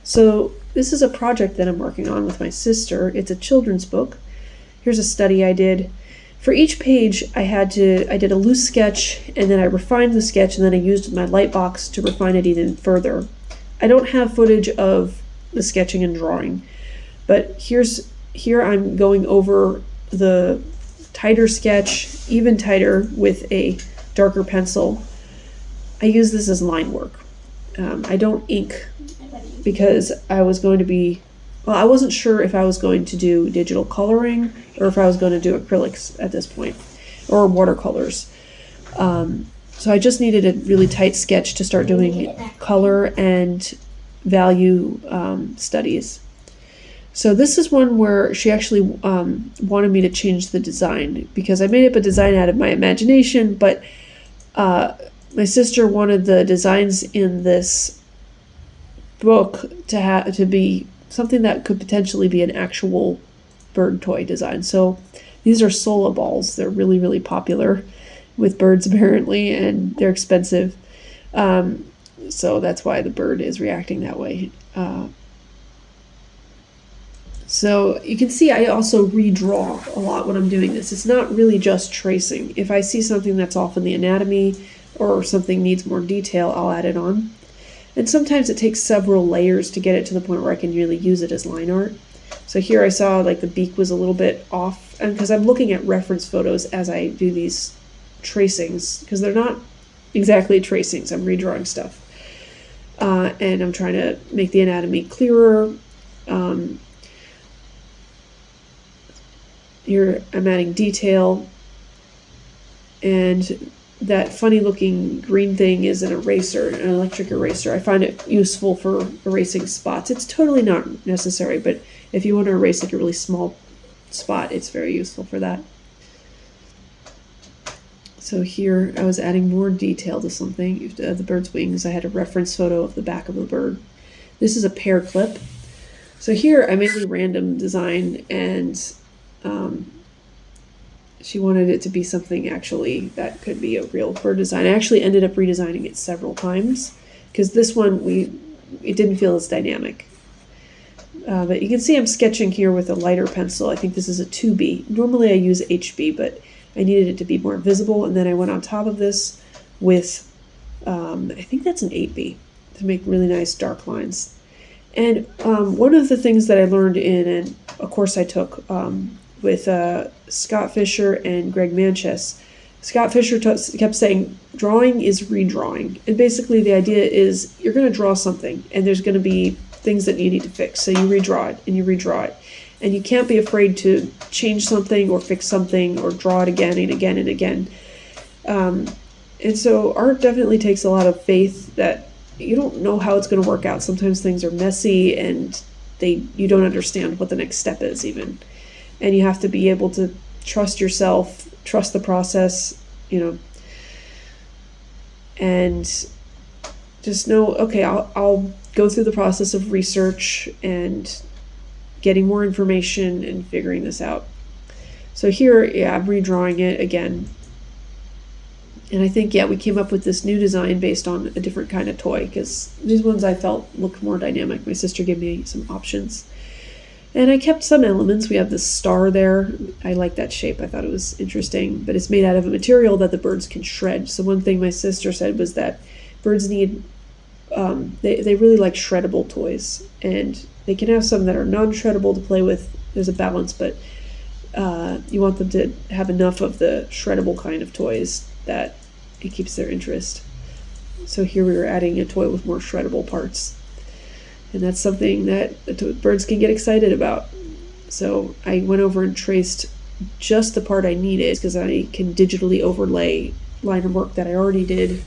So this is a project that I'm working on with my sister. It's a children's book. Here's a study I did. For each page, I did a loose sketch, and then I refined the sketch, and then I used my light box to refine it even further. I don't have footage of the sketching and drawing, but here I'm going over the tighter sketch, even tighter with a darker pencil. I use this as line work. I don't ink because I wasn't sure if I was going to do digital coloring or if I was going to do acrylics at this point, or watercolors. So I just needed a really tight sketch to start doing color and value studies. So this is one where she actually wanted me to change the design, because I made up a design out of my imagination, but my sister wanted the designs in this book to be something that could potentially be an actual bird toy design. So these are Sola balls. They're really, really popular with birds apparently, and they're expensive. So that's why the bird is reacting that way. So you can see I also redraw a lot when I'm doing this. It's not really just tracing. If I see something that's off in the anatomy or something needs more detail, I'll add it on. And sometimes it takes several layers to get it to the point where I can really use it as line art. So here I saw like the beak was a little bit off, and because I'm looking at reference photos as I do these tracings, because they're not exactly tracings, I'm redrawing stuff. And I'm trying to make the anatomy clearer. Here I'm adding detail, and that funny looking green thing is an eraser, an electric eraser. I find it useful for erasing spots. It's totally not necessary, but if you want to erase like a really small spot, it's very useful for that. So here I was adding more detail to something. The bird's wings, I had a reference photo of the back of the bird. This is a pear clip. So here I made a random design, and she wanted it to be something actually that could be a real bird design. I actually ended up redesigning it several times because this one it didn't feel as dynamic. But you can see I'm sketching here with a lighter pencil. I think this is a 2B. Normally I use HB, but I needed it to be more visible, and then I went on top of this with I think that's an 8B to make really nice dark lines. And one of the things that I learned in a course I took with Scott Fisher and Greg Manchess, Scott Fisher kept saying, drawing is redrawing. And basically the idea is you're going to draw something, and there's going to be things that you need to fix. So you redraw it, and you redraw it. And you can't be afraid to change something or fix something or draw it again and again and again. And so art definitely takes a lot of faith that you don't know how it's going to work out. Sometimes things are messy, and you don't understand what the next step is even. And you have to be able to trust yourself, trust the process, and just know, okay, I'll go through the process of research and getting more information and figuring this out. So here, yeah, I'm redrawing it again. And I think, yeah, we came up with this new design based on a different kind of toy, because these ones I felt looked more dynamic. My sister gave me some options. And I kept some elements. We have this star there. I like that shape. I thought it was interesting, but it's made out of a material that the birds can shred. So one thing my sister said was that birds need, they really like shreddable toys, and they can have some that are non-shreddable to play with. There's a balance, but you want them to have enough of the shreddable kind of toys that it keeps their interest. So here we were adding a toy with more shreddable parts. And that's something that birds can get excited about. So I went over and traced just the part I needed, because I can digitally overlay line of work that I already did